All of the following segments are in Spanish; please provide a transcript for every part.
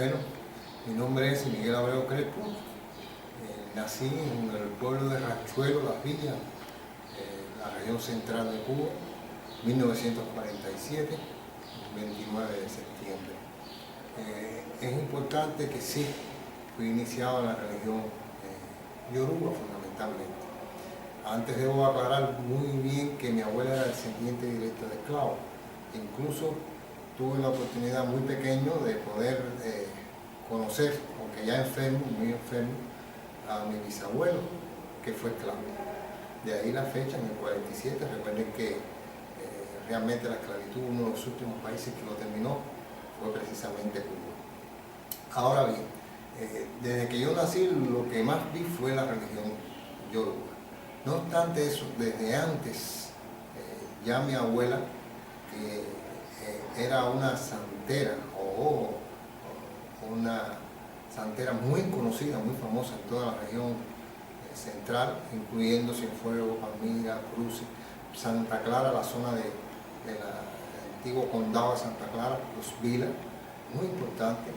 Bueno, mi nombre es Miguel Abreu Crespo. Nací en el pueblo de Ranchuelo, Las Villas, la región central de Cuba, 1947, 29 de septiembre. Es importante que sí, fui iniciado en la religión yoruba fundamentalmente. Antes debo aclarar muy bien que mi abuela era descendiente directa de esclavos. Incluso tuve la oportunidad muy pequeño de poder conocer, aunque ya enfermo, muy enfermo, a mi bisabuelo, que fue esclavo. De ahí la fecha, en el 47, recuerden que realmente la esclavitud, uno de los últimos países que lo terminó, fue precisamente Cuba. Ahora bien, desde que yo nací, lo que más vi fue la religión yoruba. No obstante eso, desde antes, ya mi abuela, que era una santera o una santera muy conocida, muy famosa en toda la región central, incluyendo Cienfuegos, Palmira, Cruces, Santa Clara, la zona del antiguo condado de Santa Clara, los Vila, muy importante.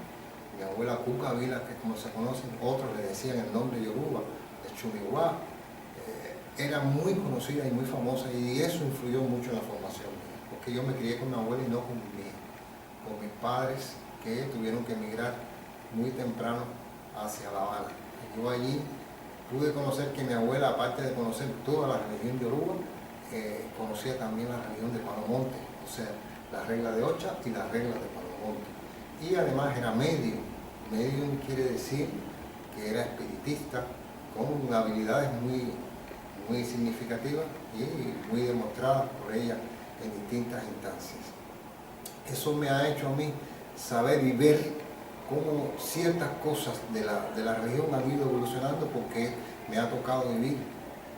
Mi abuela Cuca Vila, que como se conocen, otros le decían el nombre yoruba, de Chumihuá, era muy conocida y muy famosa, y eso influyó mucho en la formación mía, porque yo me crié con mi abuela y no con mis padres, que tuvieron que emigrar muy temprano hacia La Habana. Yo allí pude conocer que mi abuela, aparte de conocer toda la religión yoruba, conocía también la religión de Palomonte, o sea, la regla de Ocha y la regla de Palomonte. Y además era medium. Medium quiere decir que era espiritista, con habilidades muy significativas y muy demostradas por ella en distintas instancias. Eso me ha hecho a mí saber y ver cómo ciertas cosas de la religión han ido evolucionando, porque me ha tocado vivir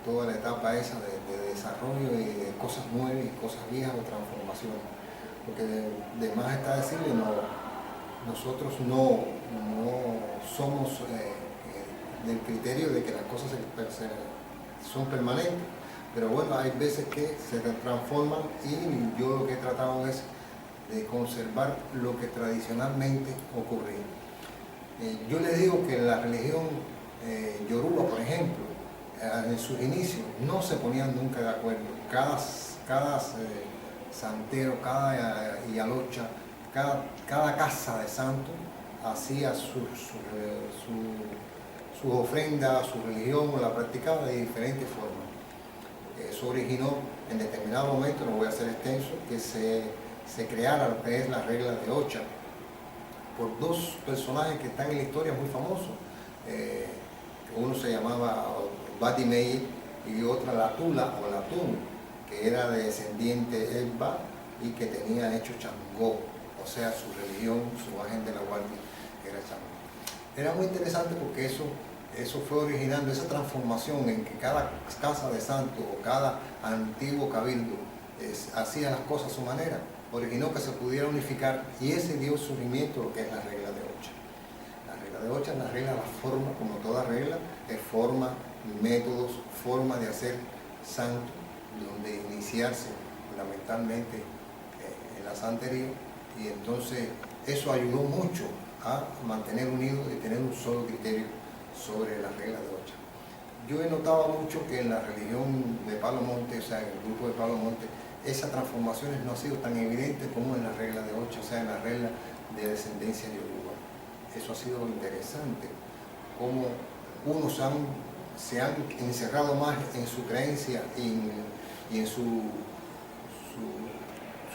toda la etapa esa de desarrollo y de cosas nuevas y cosas viejas o transformaciones. Porque de más está decirle, nosotros no somos del criterio de que las cosas son permanentes, pero bueno, hay veces que se transforman, y yo lo que he tratado es de conservar lo que tradicionalmente ocurría. Yo les digo que la religión yoruba, por ejemplo, en sus inicios no se ponían nunca de acuerdo. Cada santero, cada yalocha, cada casa de santo hacía su ofrenda, su religión, la practicaba de diferentes formas. Eso originó en determinado momento, no voy a ser extenso, que se creara lo que es la regla de Ocha, por dos personajes que están en la historia muy famosos. Uno se llamaba Bati Meir y otra Latula o Latún, que era de descendiente Elba y que tenía hecho Changó, o sea, su religión, su ángel de la guardia era Changó. Era muy interesante porque eso fue originando esa transformación en que cada casa de santo o cada antiguo cabildo hacía las cosas a su manera, originó que se pudiera unificar, y ese dio surgimiento a lo que es la regla de Ocha. La regla de Ocha es la regla, la forma, como toda regla, es forma, métodos, forma de hacer santo, donde iniciarse fundamentalmente en la santería, y entonces eso ayudó mucho a mantener unidos y tener un solo criterio sobre la regla de Ocha. Yo he notado mucho que en la religión de Palomonte, o sea, en el grupo de Palomonte, esas transformaciones no han sido tan evidentes como en la regla de Ocha, o sea, en la regla de descendencia yoruba. Eso ha sido interesante, cómo unos se han encerrado más en su creencia y en su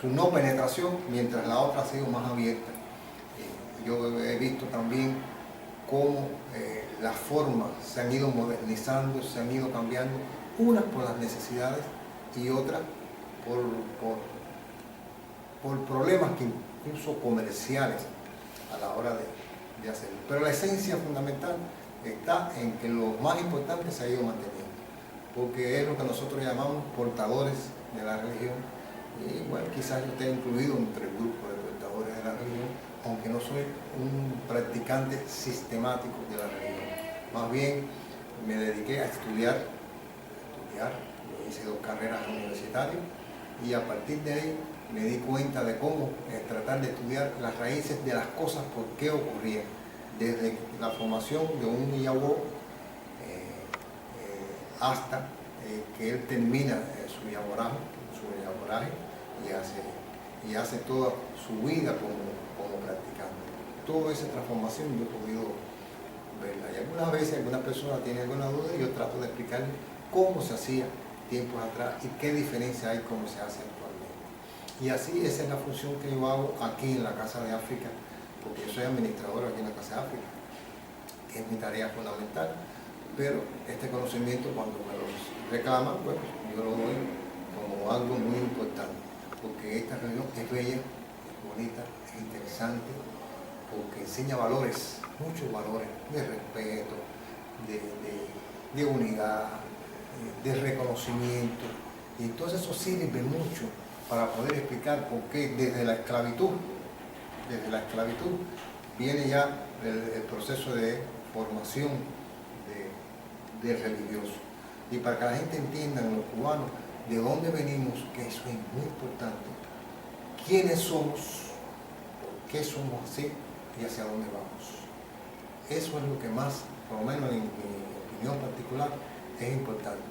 no penetración, mientras la otra ha sido más abierta. Yo he visto también cómo las formas se han ido modernizando, se han ido cambiando, unas por las necesidades y otras por problemas que incluso comerciales a la hora de hacerlo. Pero la esencia fundamental está en que lo más importante se ha ido manteniendo, porque es lo que nosotros llamamos portadores de la religión, y bueno, quizás yo esté incluido entre el grupo de portadores de la religión, aunque no soy un practicante sistemático de la religión. Más bien me dediqué a estudiar, yo hice 2 carreras universitarias, y a partir de ahí me di cuenta de cómo tratar de estudiar las raíces de las cosas, por qué ocurrían, desde la formación de un Iyawó hasta que él termina su yaboraje y hace toda su vida como practicante. Toda esa transformación yo he podido verla. Y algunas veces algunas personas tienen alguna duda y yo trato de explicarles cómo se hacía tiempos atrás y qué diferencia hay cómo se hace actualmente. Y así esa es la función que yo hago aquí en la Casa de África, porque yo soy administrador aquí en la Casa de África, que es mi tarea fundamental, pero este conocimiento cuando me lo reclaman, bueno, yo lo doy como algo muy importante, porque esta reunión es bella, es bonita, es interesante, porque enseña valores, muchos valores de respeto, de unidad, de reconocimiento, y entonces eso sirve mucho para poder explicar por qué desde la esclavitud viene ya el proceso de formación del religioso, y para que la gente entienda, los cubanos, de dónde venimos, que eso es muy importante, quiénes somos, por qué somos así y hacia dónde vamos. Eso es lo que más, por lo menos en mi opinión particular, es importante.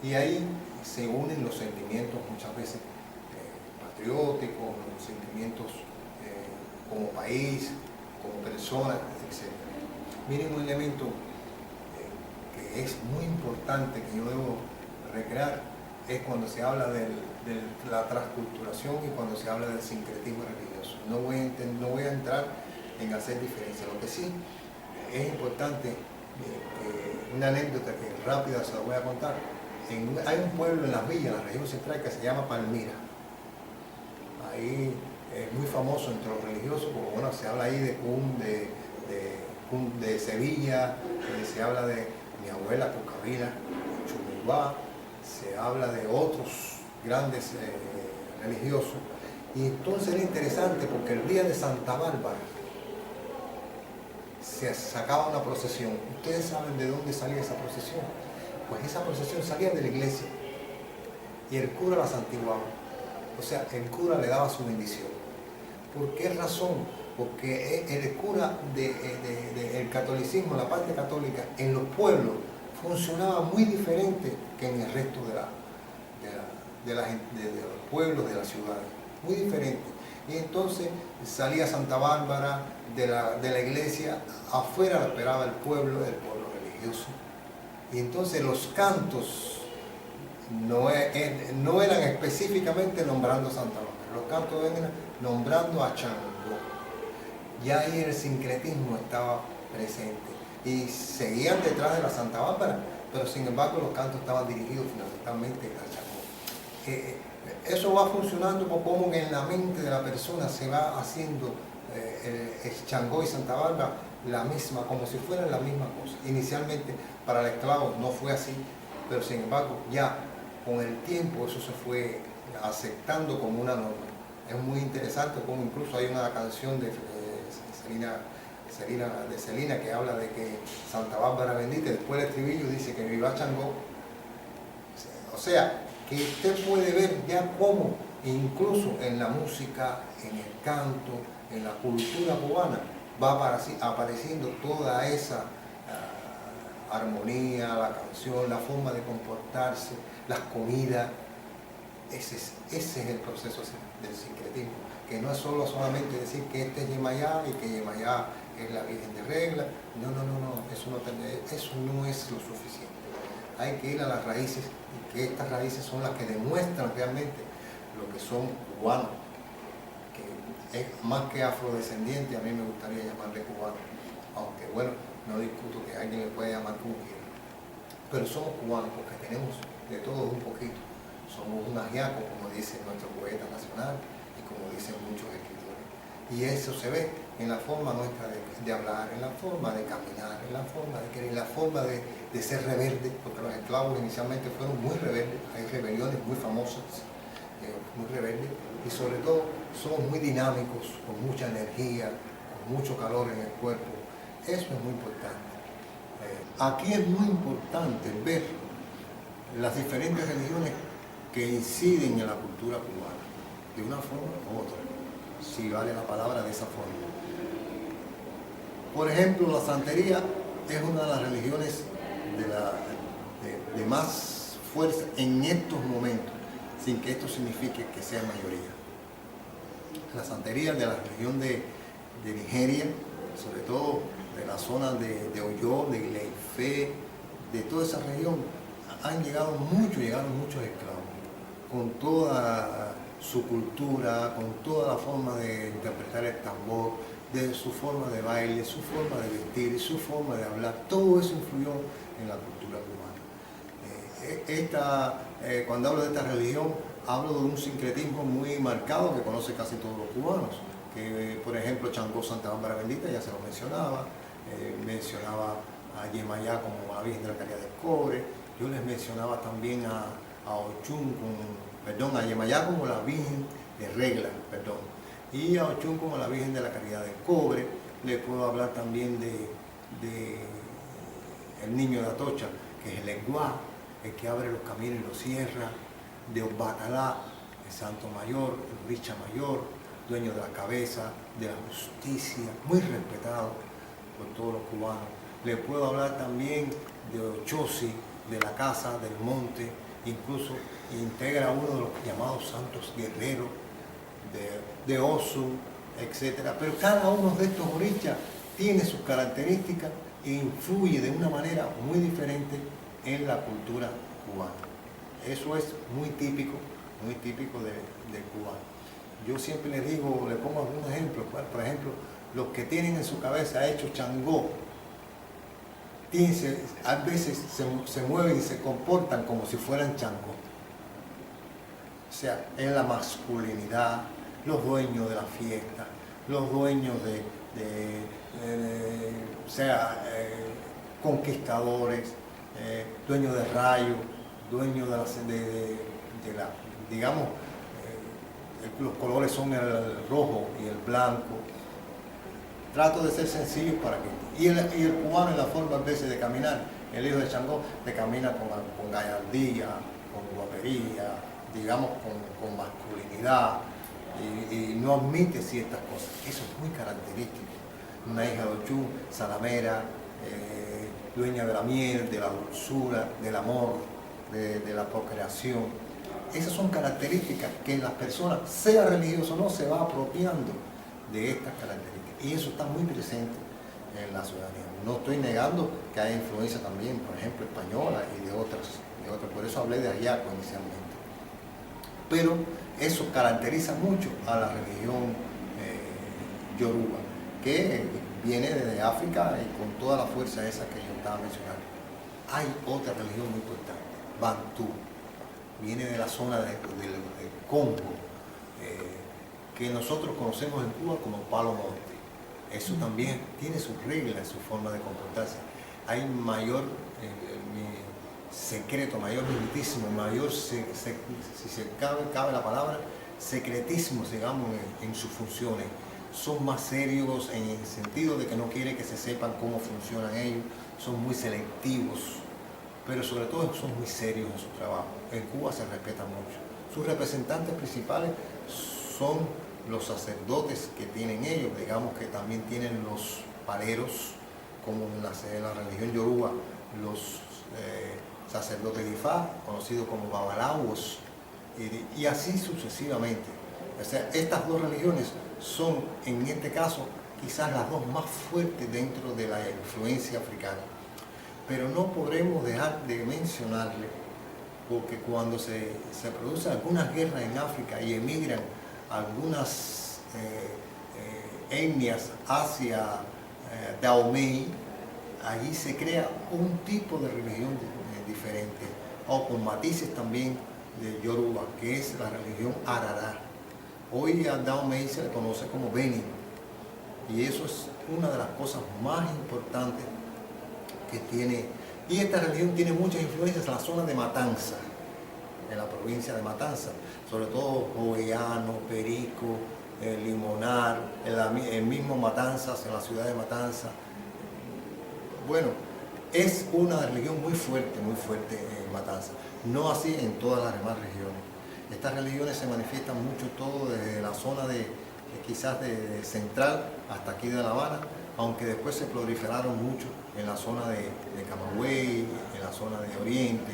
Y ahí se unen los sentimientos muchas veces patrióticos, los sentimientos como país, como persona, etc. Miren un elemento que es muy importante que yo debo recrear, es cuando se habla de la transculturación y cuando se habla del sincretismo religioso. No voy a entrar en hacer diferencia. Lo que sí es importante, una anécdota que rápida se la voy a contar. Hay un pueblo en las villas, en la región central, que se llama Palmira. Ahí es muy famoso entre los religiosos, porque bueno, se habla ahí de de Sevilla, se habla de mi abuela Cucavila, Chumibá, se habla de otros grandes religiosos. Y entonces era interesante porque el día de Santa Bárbara se sacaba una procesión. ¿Ustedes saben de dónde salía esa procesión? Pues esa procesión salía de la iglesia y el cura la santiguaba. O sea, el cura le daba su bendición. ¿Por qué razón? Porque el cura del catolicismo, la parte católica, en los pueblos funcionaba muy diferente que en el resto de los pueblos, de las ciudades. Muy diferente. Y entonces salía Santa Bárbara de la iglesia, afuera la esperaba el pueblo religioso. Y entonces los cantos no eran específicamente nombrando a Santa Bárbara, los cantos eran nombrando a Changó. Ya ahí el sincretismo estaba presente y seguían detrás de la Santa Bárbara, pero sin embargo los cantos estaban dirigidos fundamentalmente a Changó. Eso va funcionando como en la mente de la persona se va haciendo el Changó y Santa Bárbara la misma, como si fueran la misma cosa. Inicialmente para el esclavo no fue así, pero sin embargo ya con el tiempo eso se fue aceptando como una norma. Es muy interesante como incluso hay una canción de Celina que habla de que Santa Bárbara bendita, después el estribillo dice que viva Changó. O sea, que usted puede ver ya cómo incluso en la música, en el canto, en la cultura cubana va apareciendo toda esa armonía, la canción, la forma de comportarse, las comidas. Ese es el proceso del sincretismo, que no es solamente decir que este es Yemayá y que Yemayá es la Virgen de Regla. No, eso no es lo suficiente. Hay que ir a las raíces, y que estas raíces son las que demuestran realmente lo que son cubanos, que es más que afrodescendiente, a mí me gustaría llamarle cubano, aunque bueno, no discuto que alguien le puede llamar como quiera, pero somos cubanos porque tenemos de todo un poquito, somos un ajiaco, como dice nuestro poeta nacional y como dicen muchos escritores, y eso se ve en la forma nuestra de hablar, en la forma de caminar, en la forma de querer, en la forma de ser rebelde, porque los esclavos inicialmente fueron muy rebeldes, hay rebeliones muy famosas, muy rebeldes, y sobre todo somos muy dinámicos, con mucha energía, con mucho calor en el cuerpo. Eso es muy importante. Aquí es muy importante ver las diferentes religiones que inciden en la cultura cubana. de una forma u otra, si vale la palabra de esa forma. Por ejemplo, la santería es una de las religiones de más fuerza en estos momentos, sin que esto signifique que sea mayoría. La santería de la región de Nigeria, sobre todo de la zona de Oyo, de Ile-Ife, de toda esa región, llegaron muchos esclavos, con toda su cultura, con toda la forma de interpretar el tambor, de su forma de baile, su forma de vestir, su forma de hablar, todo eso influyó en la cultura cubana. Cuando hablo de esta religión, hablo de un sincretismo muy marcado que conoce casi todos los cubanos, que por ejemplo Changó Santa Bárbara Bendita, ya se lo mencionaba, mencionaba a Yemayá como la Virgen de la Caridad del Cobre, yo les mencionaba también a Ochun, a Yemayá como la Virgen de Regla, y a Ochun como la Virgen de la Caridad del Cobre. Les puedo hablar también de el niño de Atocha, que es el Lenguá, el que abre los caminos y los cierra, de Obatalá, el Santo Mayor, el Richa Mayor, dueño de la cabeza, de la justicia, muy respetado por todos los cubanos. Les puedo hablar también de Ochosi, de la Casa del Monte, incluso integra uno de los llamados santos guerreros, de Osu, etc. Pero cada uno de estos orichas tiene sus características e influye de una manera muy diferente en la cultura cubana. Eso es muy típico del cubano. Yo siempre les digo, le pongo algún ejemplo. Por ejemplo, los que tienen en su cabeza hecho Changó, a veces se mueven y se comportan como si fueran Changó. O sea, es la masculinidad, los dueños de la fiesta, los dueños conquistadores, dueños de rayos, dueños digamos, los colores son el rojo y el blanco. Trato de ser sencillo para que... Y el cubano en la forma a veces de caminar, el hijo de Changó, de camina con gallardía, con guapería, digamos con masculinidad, y no admite ciertas cosas. Eso es muy característico. Una hija de Ochun, salamera, dueña de la miel, de la dulzura, del amor, de la procreación. Esas son características que las personas, sea religioso o no, se va apropiando de estas características. Y eso está muy presente en la ciudadanía. No estoy negando que hay influencia también, por ejemplo, española y de otras. Por eso hablé de Ayaco inicialmente. Pero eso caracteriza mucho a la religión yoruba, que viene desde África y con toda la fuerza esa que yo estaba mencionando. Hay otra religión muy importante, Bantú, viene de la zona del Congo, que nosotros conocemos en Cuba como Palo Monte. Eso también tiene sus reglas, su forma de comportarse. Hay mayor secreto, mayor misticismo, mayor, si se cabe la palabra, secretismo, digamos, en sus funciones. Son más serios en el sentido de que no quieren que se sepan cómo funcionan ellos, son muy selectivos, pero sobre todo son muy serios en su trabajo. En Cuba se respeta mucho. Sus representantes principales son los sacerdotes que tienen ellos, digamos que también tienen los paleros, como en la religión yoruba, los sacerdotes de Ifá, conocidos como babalaos, y así sucesivamente. O sea, estas dos religiones son, en este caso, quizás las dos más fuertes dentro de la influencia africana. Pero no podremos dejar de mencionarle, porque cuando se producen algunas guerras en África y emigran algunas etnias hacia Dahomey, allí se crea un tipo de religión diferente, o con matices también de Yoruba, que es la religión Arará. Hoy a Dahomey se le conoce como Beni, y eso es una de las cosas más importantes que tiene. Y esta religión tiene muchas influencias en la zona de Matanza, en la provincia de Matanza, sobre todo Jovellanos, Perico, Limonar, el mismo Matanzas, en la ciudad de Matanza. Bueno, es una religión muy fuerte en Matanza, no así en todas las demás regiones. Estas religiones se manifiestan mucho todo desde la zona quizás de central hasta aquí de La Habana, aunque después se proliferaron mucho en la zona de Camagüey, en la zona de Oriente,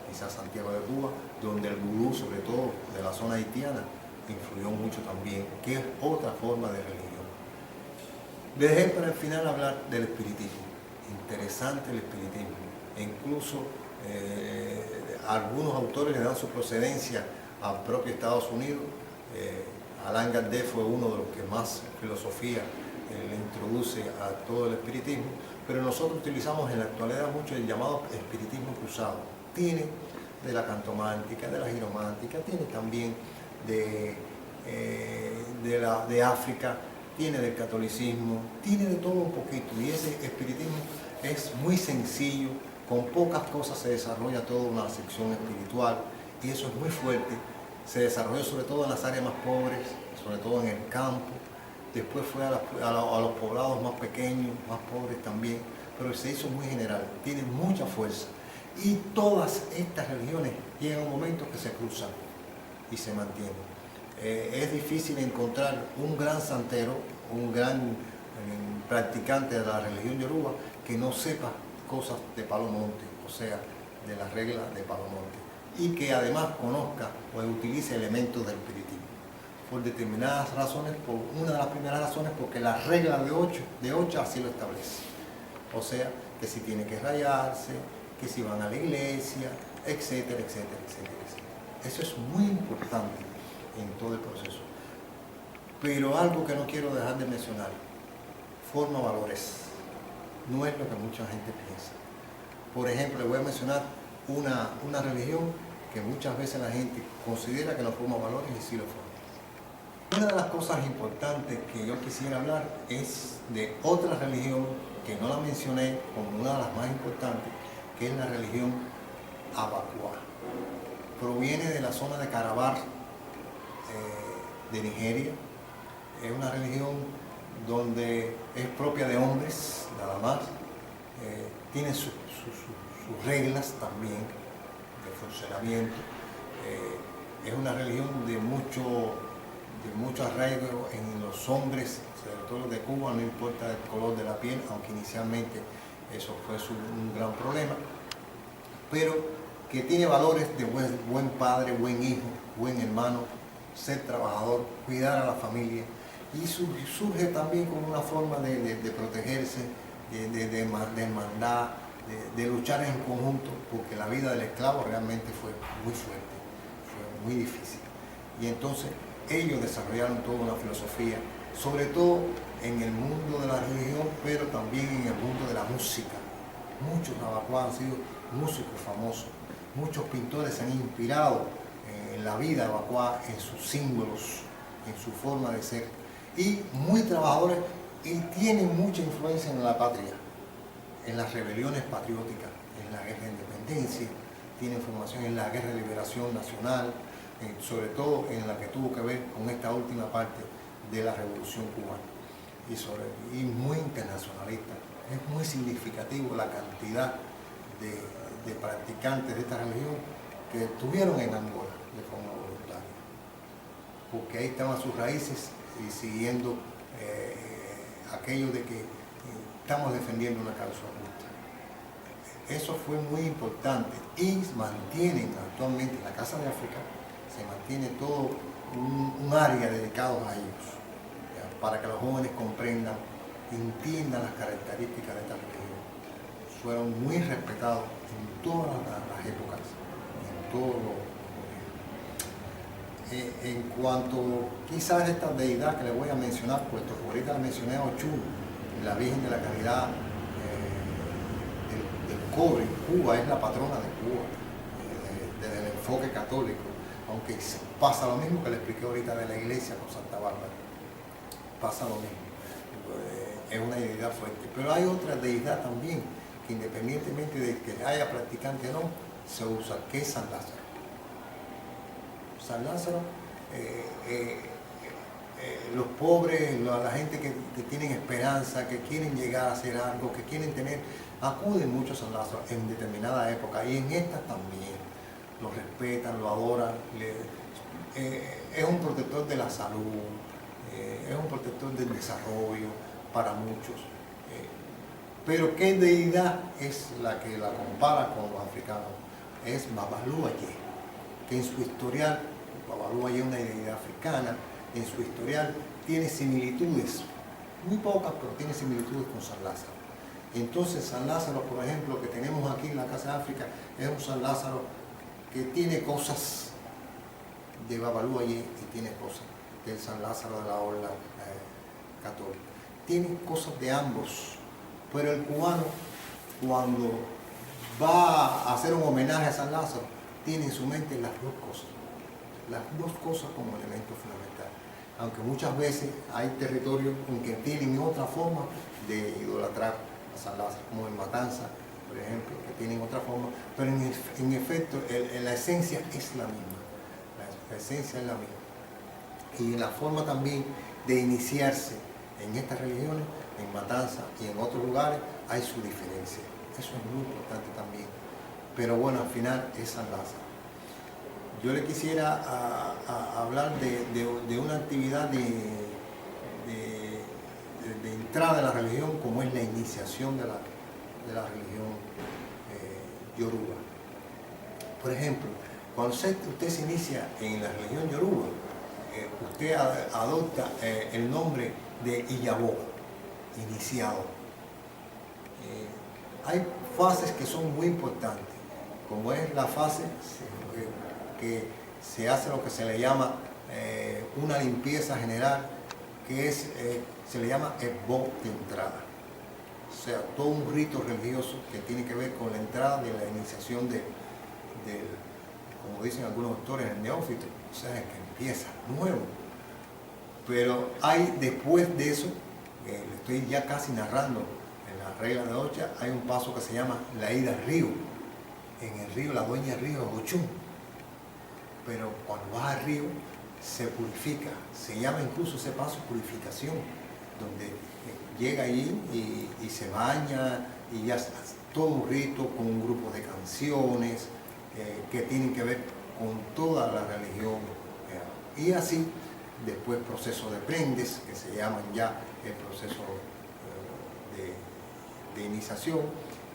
quizás Santiago de Cuba, donde el vudú, sobre todo de la zona haitiana, influyó mucho también, que es otra forma de religión. Dejé para el final hablar del espiritismo. Interesante el espiritismo. E incluso algunos autores le dan su procedencia al propio Estados Unidos. Alain Kardec fue uno de los que más filosofía le introduce a todo el espiritismo, pero nosotros utilizamos en la actualidad mucho el llamado espiritismo cruzado. Tiene de la cantomántica, de la giromántica, tiene también de África, tiene del catolicismo, tiene de todo un poquito, y ese espiritismo es muy sencillo, con pocas cosas se desarrolla toda una sección espiritual, y eso es muy fuerte. Se desarrolló sobre todo en las áreas más pobres, sobre todo en el campo, después fue a los poblados más pequeños, más pobres también, pero se hizo muy general, tiene mucha fuerza. Y todas estas religiones llegan a un momento que se cruzan y se mantienen. Es difícil encontrar un gran santero, un gran practicante de la religión yoruba que no sepa cosas de Palo Monte, o sea, de las reglas de Palo Monte, y que además conozca o utilice elementos del espiritismo. Por determinadas razones, una de las primeras razones, porque la regla de 8 así lo establece. O sea, que si tiene que rayarse, que si van a la iglesia, etcétera, etcétera, etcétera, etcétera. Eso es muy importante en todo el proceso. Pero algo que no quiero dejar de mencionar, forma valores. No es lo que mucha gente piensa. Por ejemplo, le voy a mencionar una religión que muchas veces la gente considera que no forma valores y sí lo forma. Una de las cosas importantes que yo quisiera hablar es de otra religión que no la mencioné como una de las más importantes, que es la religión Abakua. Proviene de la zona de Calabar, de Nigeria. Es una religión donde es propia de hombres, nada más. Tiene sus reglas también de funcionamiento. Es una religión de mucho arraigo en los hombres, sobre todo de Cuba, no importa el color de la piel, aunque inicialmente eso fue un gran problema, pero que tiene valores de buen padre, buen hijo, buen hermano, ser trabajador, cuidar a la familia, y surge también como una forma de protegerse, de hermandad, de luchar en conjunto, porque la vida del esclavo realmente fue muy fuerte, fue muy difícil. Y entonces ellos desarrollaron toda una filosofía, sobre todo en el mundo de la religión, pero también en el mundo de la música. Muchos abacuanos han sido músicos famosos, muchos pintores se han inspirado en la vida abacuá, en sus símbolos, en su forma de ser, y muy trabajadores, y tienen mucha influencia en la patria, en las rebeliones patrióticas, en la guerra de independencia, tienen formación en la guerra de liberación nacional, sobre todo en la que tuvo que ver con esta última parte de la Revolución Cubana, y muy internacionalista. Es muy significativo la cantidad de practicantes de esta religión que estuvieron en Angola de forma voluntaria, porque ahí estaban sus raíces y siguiendo aquello de que estamos defendiendo una causa justa. Eso fue muy importante y mantienen actualmente en la Casa de África, se mantiene todo un área dedicado a ellos, ¿ya? Para que los jóvenes comprendan, entiendan las características de esta religión. Fueron muy respetados en todas las épocas, en todo en cuanto quizás a esta deidad que le voy a mencionar, puesto que ahorita le mencioné a Ochun, la Virgen de la Caridad del Cobre. Cuba es la patrona de Cuba, desde el enfoque católico, aunque pasa lo mismo que le expliqué ahorita de la iglesia con Santa Bárbara, pasa lo mismo, es una deidad fuerte. Pero hay otra deidad también, que independientemente de que haya practicante o no, se usa, que es San Lázaro. San Lázaro, los pobres, la gente que tienen esperanza, que quieren llegar a hacer algo, que quieren tener, acuden mucho a San Lázaro en determinada época, y en esta también. Lo respetan, lo adoran, es un protector de la salud, es un protector del desarrollo para muchos. Pero ¿qué deidad es la que la compara con los africanos? Es Babalu Aye, que en su historial, Babalu Aye es una deidad africana, en su historial tiene similitudes, muy pocas, pero tiene similitudes con San Lázaro. Entonces San Lázaro, por ejemplo, que tenemos aquí en la Casa de África, es un San Lázaro que tiene cosas de Babalu Aye y tiene cosas del San Lázaro de la Orla católica. Tiene cosas de ambos, pero el cubano, cuando va a hacer un homenaje a San Lázaro, tiene en su mente las dos cosas como elemento fundamental. Aunque muchas veces hay territorios en que tienen otra forma de idolatrar a San Lázaro, como en Matanza, por ejemplo, que tienen otra forma, pero en efecto la esencia es la misma. La esencia es la misma. Y en la forma también de iniciarse en estas religiones, en Matanza y en otros lugares, hay su diferencia. Eso es muy importante también. Pero bueno, al final es San Lázaro. Yo le quisiera hablar de una actividad de entrada de la religión, como es la iniciación de la religión yoruba. Por ejemplo, cuando usted se inicia en la religión yoruba, usted adopta el nombre de Iyabo, iniciado. Hay fases que son muy importantes, como es la fase que se hace lo que se le llama una limpieza general, que se le llama Ebo de entrada. O sea, todo un rito religioso que tiene que ver con la entrada de la iniciación como dicen algunos autores, el neófito, o sea, el que empieza nuevo. Pero hay después de eso, le estoy ya casi narrando en la regla de Ocha, hay un paso que se llama la ida al río. En el río, la dueña del río es Ochún. Pero cuando vas al río, se purifica. Se llama incluso ese paso purificación, donde llega allí y se baña y ya está todo un rito con un grupo de canciones que tienen que ver con toda la religión. Y así, después proceso de prendes, que se llaman ya el proceso de iniciación,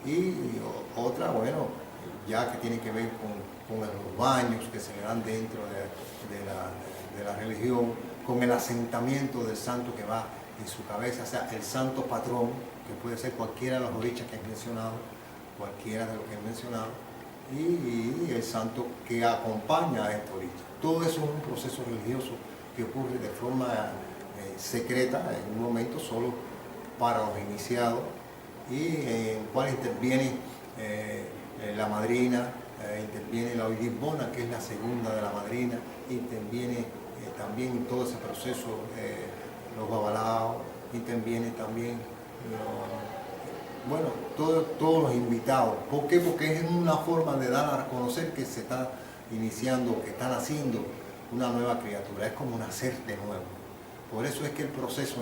y otra, bueno, ya que tiene que ver con los baños que se le dan dentro de la religión, con el asentamiento del santo que va en su cabeza, o sea, el santo patrón, que puede ser cualquiera de los orichas que he mencionado, cualquiera de los que he mencionado, y el santo que acompaña a estos orichas. Todo eso es un proceso religioso que ocurre de forma secreta, en un momento solo para los iniciados, y en el cual interviene la madrina, interviene la oidibona, que es la segunda de la madrina, interviene también en todo ese proceso los babalaos, interviene también bueno, todos los invitados. ¿Por qué? Porque es una forma de dar a conocer que se está iniciando, que está naciendo una nueva criatura, es como nacer de nuevo. Por eso es que el proceso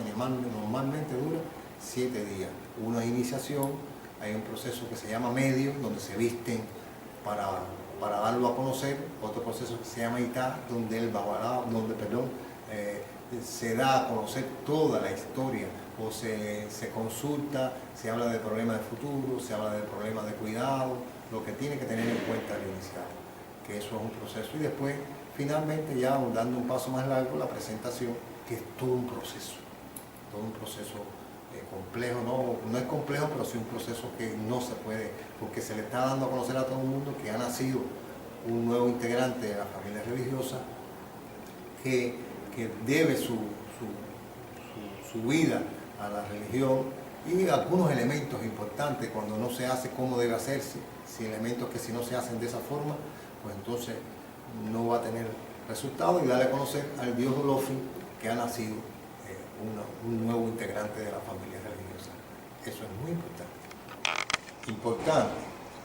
normalmente dura 7 días. Una iniciación, hay un proceso que se llama medio, donde se visten para darlo a conocer, otro proceso que se llama itá, donde el babalao, se da a conocer toda la historia, o se consulta, se habla de problemas de futuro, se habla de problemas de cuidado, lo que tiene que tener en cuenta el iniciado, que eso es un proceso. Y después, finalmente, ya dando un paso más largo, la presentación, que es todo un proceso complejo, no es complejo, pero sí un proceso que no se puede, porque se le está dando a conocer a todo el mundo que ha nacido un nuevo integrante de la familia religiosa que debe su vida a la religión, y algunos elementos importantes cuando no se hace, cómo debe hacerse, si elementos que si no se hacen de esa forma, pues entonces no va a tener resultado, y darle a conocer al Dios Olofi que ha nacido un nuevo integrante de la familia religiosa. Eso es muy importante.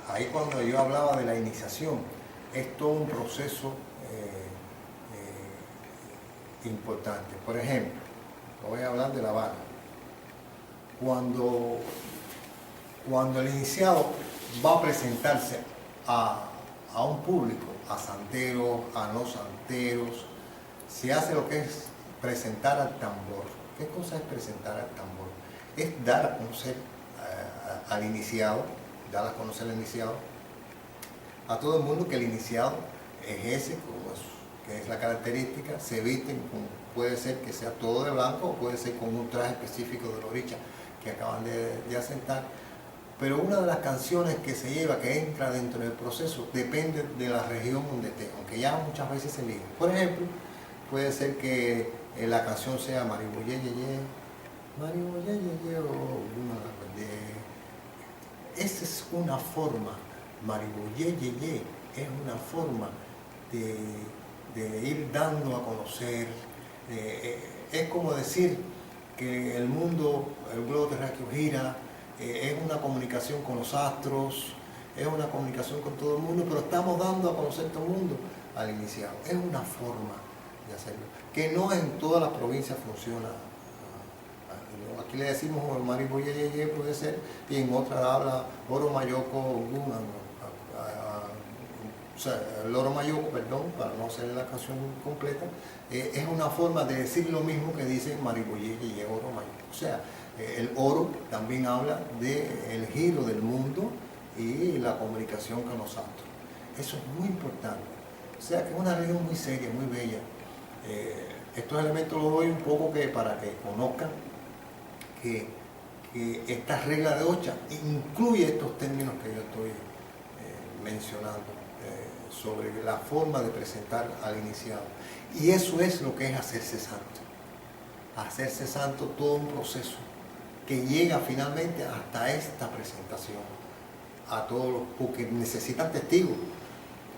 Ahí cuando yo hablaba de la iniciación, es todo un proceso importante. Por ejemplo, voy a hablar de La Habana. Cuando el iniciado va a presentarse a a un público, a santeros, a no santeros, se hace lo que es presentar al tambor. ¿Qué cosa es presentar al tambor? Es dar a conocer al iniciado, dar a conocer al iniciado, a todo el mundo que el iniciado es ese, que es la característica, se visten puede ser que sea todo de blanco o puede ser con un traje específico de Loricha que acaban de asentar. Pero una de las canciones que se lleva, que entra dentro del proceso, depende de la región donde esté, aunque ya muchas veces se elige. Por ejemplo, puede ser que la canción sea Mariboye Yeye, Mariboye Yeye, o una de... Esa es una forma, Mariboye Yeye, es una forma de ir dando a conocer. Es como decir que el mundo, el globo terráqueo gira, es una comunicación con los astros, es una comunicación con todo el mundo, pero estamos dando a conocer todo el mundo al iniciado. Es una forma de hacerlo, que no en todas las provincias funciona. Aquí le decimos Mariboye Yeye, puede ser, y en otras habla Oro Mayoco, o sea, el Oro Mayoco, perdón, para no hacer la canción completa, es una forma de decir lo mismo que dice Mariboye Yeye, Oro Mayoco. O sea, el oro también habla del giro del mundo y la comunicación con los astros. Eso es muy importante. O sea, que es una religión muy seria, muy bella. Estos elementos los doy un poco para que conozcan que esta regla de Ocha incluye estos términos que yo estoy mencionando sobre la forma de presentar al iniciado. Y eso es lo que es hacerse santo. Hacerse santo, todo un proceso que llega finalmente hasta esta presentación a todos los, porque necesitan testigos.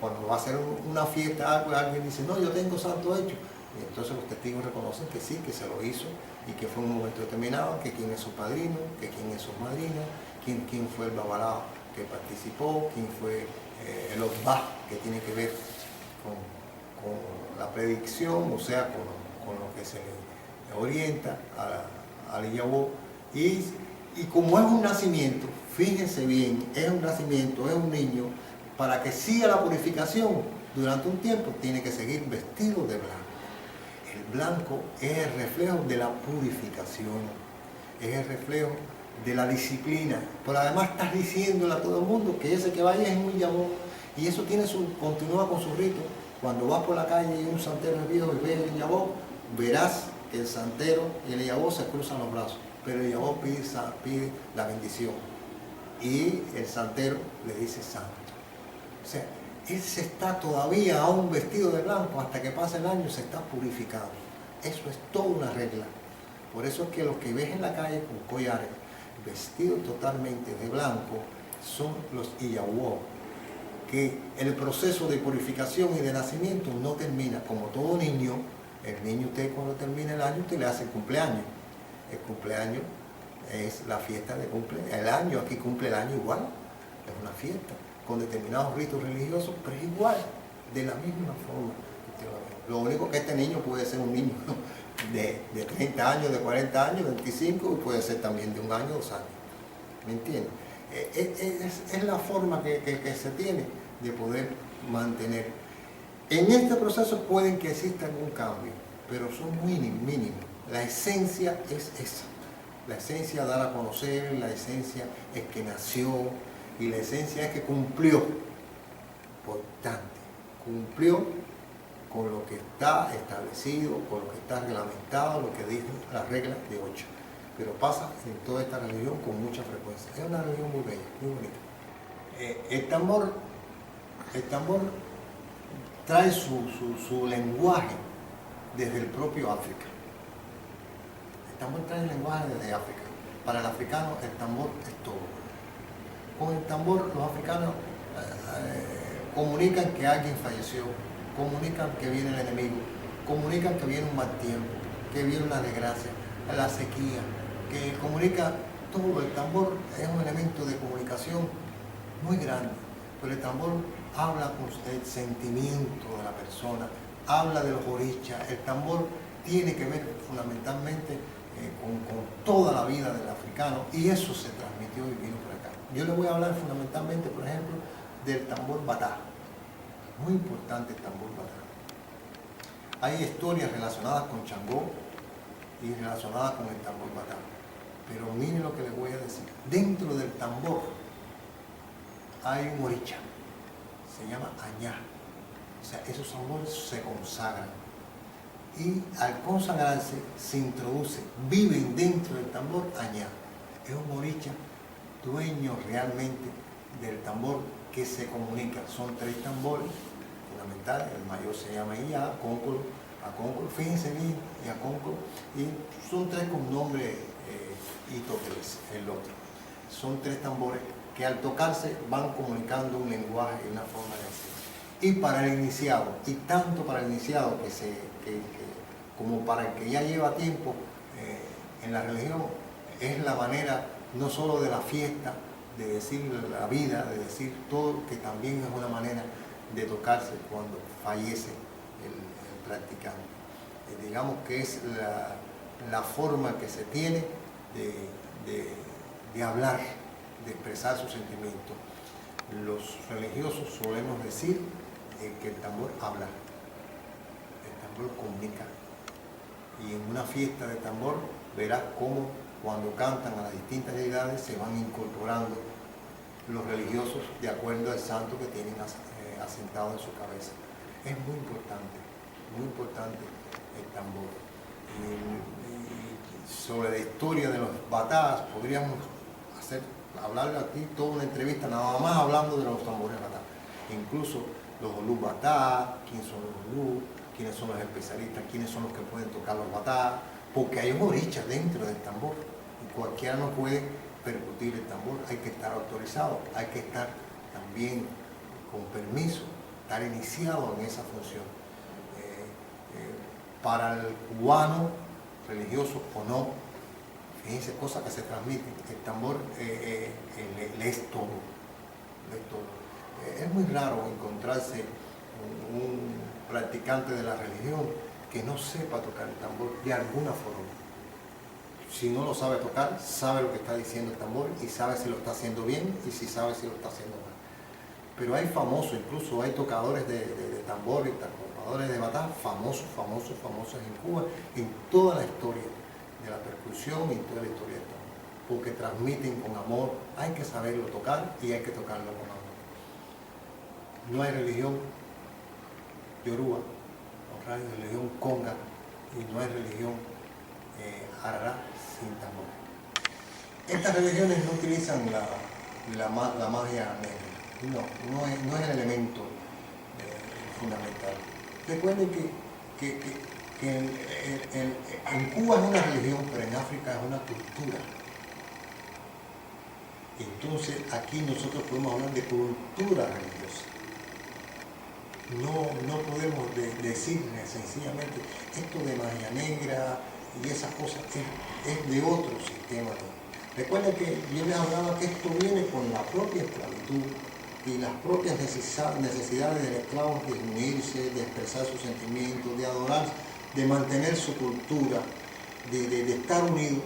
Cuando va a ser una fiesta, alguien dice, no, yo tengo santo hecho. Y entonces los testigos reconocen que sí, que se lo hizo y que fue en un momento determinado, que quién es su padrino, que quién es su madrina, quién fue el babalao que participó, quién fue el osbá que tiene que ver con la predicción, o sea, con lo que se le orienta al Iyabó. Y como es un nacimiento, fíjense bien, es un nacimiento, es un niño, para que siga la purificación durante un tiempo, tiene que seguir vestido de blanco. El blanco es el reflejo de la purificación, es el reflejo de la disciplina. Pero además estás diciéndole a todo el mundo que ese que vaya es un Iyabó, y eso continúa con su rito. Cuando vas por la calle y un santero es viejo y ves el Iyabó, verás que el santero y el Iyabó se cruzan los brazos, pero el Iyabó pide la bendición y el santero le dice santo. O sea, él se está todavía aún vestido de blanco, hasta que pase el año se está purificado. Eso es toda una regla. Por eso es que los que ves en la calle con collares, vestidos totalmente de blanco, son los Iyabó, que el proceso de purificación y de nacimiento no termina. Como todo niño, el niño, usted cuando termina el año, usted le hace el cumpleaños. El cumpleaños es la fiesta de cumpleaños. El año, aquí cumple el año igual, es una fiesta, con determinados ritos religiosos, pero es igual, de la misma forma. Lo único que este niño puede ser un niño de 30 años, de 40 años, 25, y puede ser también de 1 año, 2 años. ¿Me entiendes? Es la forma que se tiene de poder mantener. En este proceso pueden que exista algún cambio, pero son mínimos. La esencia es esa. La esencia dar a conocer, la esencia es que nació y la esencia es que cumplió. Importante, cumplió con lo que está establecido, con lo que está reglamentado, lo que dicen las reglas de Ocha. Pero pasa en toda esta religión con mucha frecuencia. Es una religión muy bella, muy bonita. El tambor trae su lenguaje desde el propio África. El tambor trae el lenguaje desde África. Para el africano el tambor es todo. Con el tambor los africanos comunican que alguien falleció, comunican que viene el enemigo, comunican que viene un mal tiempo, que viene una desgracia, la sequía, que comunica todo. El tambor es un elemento de comunicación muy grande, pero el tambor habla con el sentimiento de la persona, habla de los orichas. El tambor tiene que ver fundamentalmente con toda la vida del africano, y eso se transmitió y vino por acá. Yo les voy a hablar fundamentalmente, por ejemplo, del tambor batá. Muy importante el tambor batá. Hay historias relacionadas con Changó y relacionadas con el tambor batá. Pero miren lo que les voy a decir. Dentro del tambor hay un oricha, se llama añá. O sea, esos tambores se consagran. Y al consagrarse se introduce, viven dentro del tambor añá. Es un oricha dueño realmente del tambor que se comunica. Son 3 tambores fundamentales. El mayor se llama Iyá, Acóncolo, fíjense bien, y Acóncolo, y son 3 con nombre Itoteles, el otro. Son 3 tambores que al tocarse van comunicando un lenguaje y una forma de decir. Y para el iniciado, y tanto para el iniciado como para el que ya lleva tiempo en la religión, es la manera no solo de la fiesta, de decir la vida, de decir todo, que también es una manera de tocarse cuando fallece el practicante. Digamos que es la forma que se tiene de hablar, de expresar sus sentimientos. Los religiosos solemos decir que el tambor habla, el tambor comunica. Y en una fiesta de tambor verás cómo cuando cantan a las distintas deidades se van incorporando los religiosos de acuerdo al santo que tienen asentado en su cabeza. Es muy importante el tambor. Y sobre la historia de los batás podríamos hablarle aquí toda una entrevista nada más hablando de los tambores batá. Incluso los olú batá, quiénes son los olú, quiénes son los especialistas, quiénes son los que pueden tocar los batá, porque hay un oricha dentro del tambor y cualquiera no puede percutir el tambor, hay que estar autorizado, hay que estar también con permiso, estar iniciado en esa función. Para el cubano, religioso o no, fíjense cosas que se transmiten, el tambor le es todo, le es todo. Es muy raro encontrarse un practicante de la religión que no sepa tocar el tambor de alguna forma. Si no lo sabe tocar, sabe lo que está diciendo el tambor y sabe si lo está haciendo bien y si sabe si lo está haciendo mal. Pero hay famosos, incluso hay tocadores de tambor y tocadores de batá, famosos en Cuba, en toda la historia de la percusión y en toda la historia del tambor. Porque transmiten con amor, hay que saberlo tocar y hay que tocarlo con amor. No hay religión yoruba, no hay religión conga y no hay religión arará sin tambor. Estas religiones no utilizan la magia negra, no es el elemento fundamental. Recuerden que en Cuba es una religión, pero en África es una cultura. Entonces aquí nosotros podemos hablar de cultura religiosa. No podemos decir sencillamente esto de magia negra y esas cosas es de otro sistema. Recuerden que yo les hablaba que esto viene con la propia esclavitud y las propias necesidades del esclavo de unirse, de expresar sus sentimientos, de adorar, de mantener su cultura, de estar unido.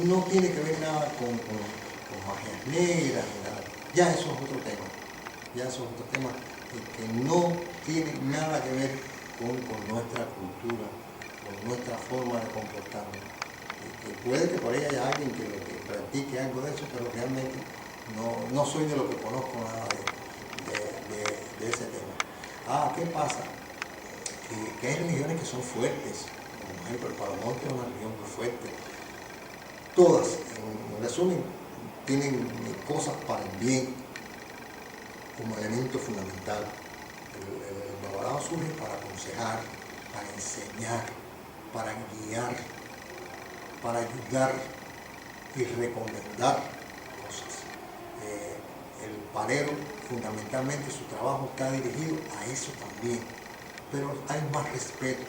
No tiene que ver nada con magias negras, nada. Ya eso es otro tema, que no tiene nada que ver con nuestra cultura, con nuestra forma de comportarnos. Puede que por ahí haya alguien que practique algo de eso, pero realmente no soy de lo que conozco nada de ese tema. ¿Qué pasa? Que hay religiones que son fuertes, como por ejemplo el Palomonte es una religión muy fuerte. Todas, en resumen, tienen cosas para el bien como elemento fundamental. El Babalao surge para aconsejar, para enseñar, para guiar, para ayudar y recomendar cosas. El parero, fundamentalmente, su trabajo está dirigido a eso también, pero hay más respeto,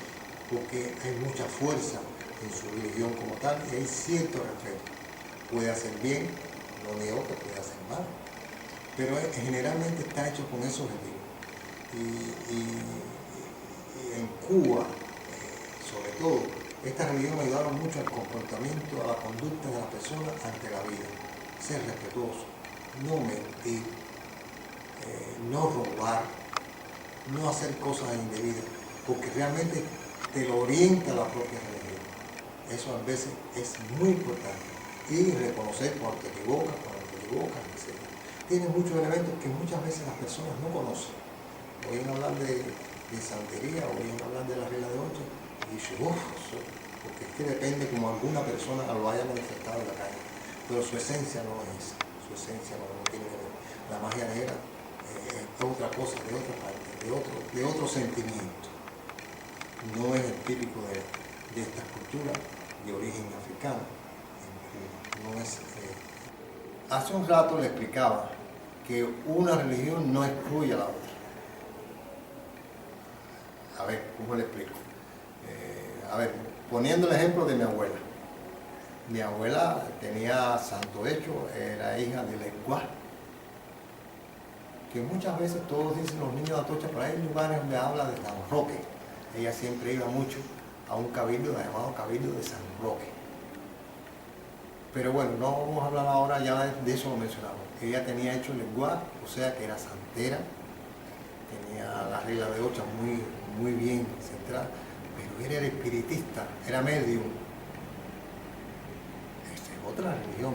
porque hay mucha fuerza en su religión como tal, y hay cierto respeto. Puede hacer bien, no niego que puede hacer mal, pero generalmente está hecho con esos objetivos. Y en Cuba, sobre todo, esta religión ayudaron mucho al comportamiento, a la conducta de la persona ante la vida. Ser respetuoso, no mentir, no robar, no hacer cosas indebidas, porque realmente te lo orienta la propia religión. Eso a veces es muy importante. Y reconocer cuando te equivocas, etc. Tiene muchos elementos que muchas veces las personas no conocen. Oyen hablar de santería, oyen hablar de la regla de 8 y dicen, porque es que depende como alguna persona lo haya manifestado en la calle. Pero su esencia no es esa, su esencia no tiene que ver. La magia negra es otra cosa, de otra parte, de otro sentimiento. No es el típico de estas culturas de origen africano. No es, hace un rato le explicaba que una religión no excluye a la otra. A ver, ¿cómo le explico? Poniendo el ejemplo de mi abuela. Mi abuela tenía santo hecho, era hija de Lenguá, que muchas veces todos dicen los niños de Atocha, pero hay lugares donde habla de San Roque. Ella siempre iba mucho a un cabildo llamado Cabildo de San Roque. Pero bueno, no vamos a hablar ahora, ya de eso lo mencionamos. Ella tenía hecho el lenguaje, o sea que era santera, tenía la regla de 8 muy bien centrada, pero ella era espiritista, era medium. Esta es otra religión,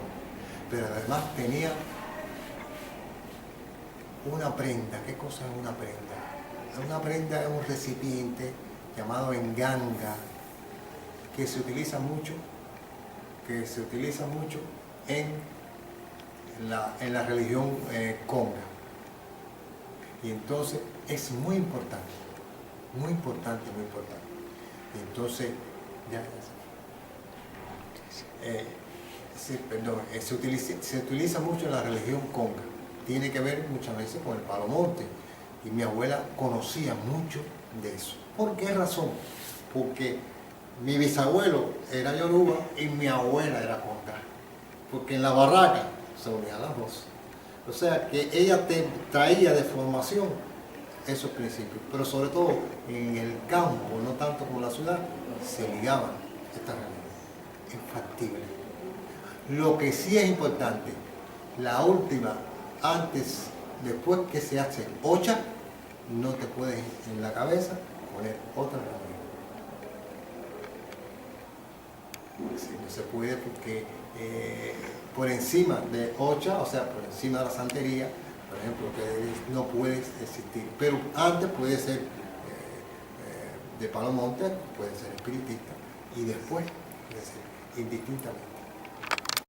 pero además tenía una prenda. ¿Qué cosa es una prenda? Una prenda es un recipiente llamado enganga, que se utiliza mucho en la religión conga. Y entonces es muy importante. Y entonces, se utiliza mucho en la religión conga. Tiene que ver muchas veces con el palo monte. Y mi abuela conocía mucho de eso. ¿Por qué razón? Porque mi bisabuelo era yoruba y mi abuela era conga, porque en la barraca se unían las dos. O sea que ella te traía de formación esos principios, pero sobre todo en el campo, no tanto como en la ciudad, se ligaban estas religiones. Es factible. Lo que sí es importante, la última, después que se hace ocha, no te puedes en la cabeza poner otra religión. Sí, no se puede porque por encima de ocha, o sea, por encima de la santería, por ejemplo, que no puede existir. Pero antes puede ser de palo monte, puede ser espiritista, y después puede ser indistintamente.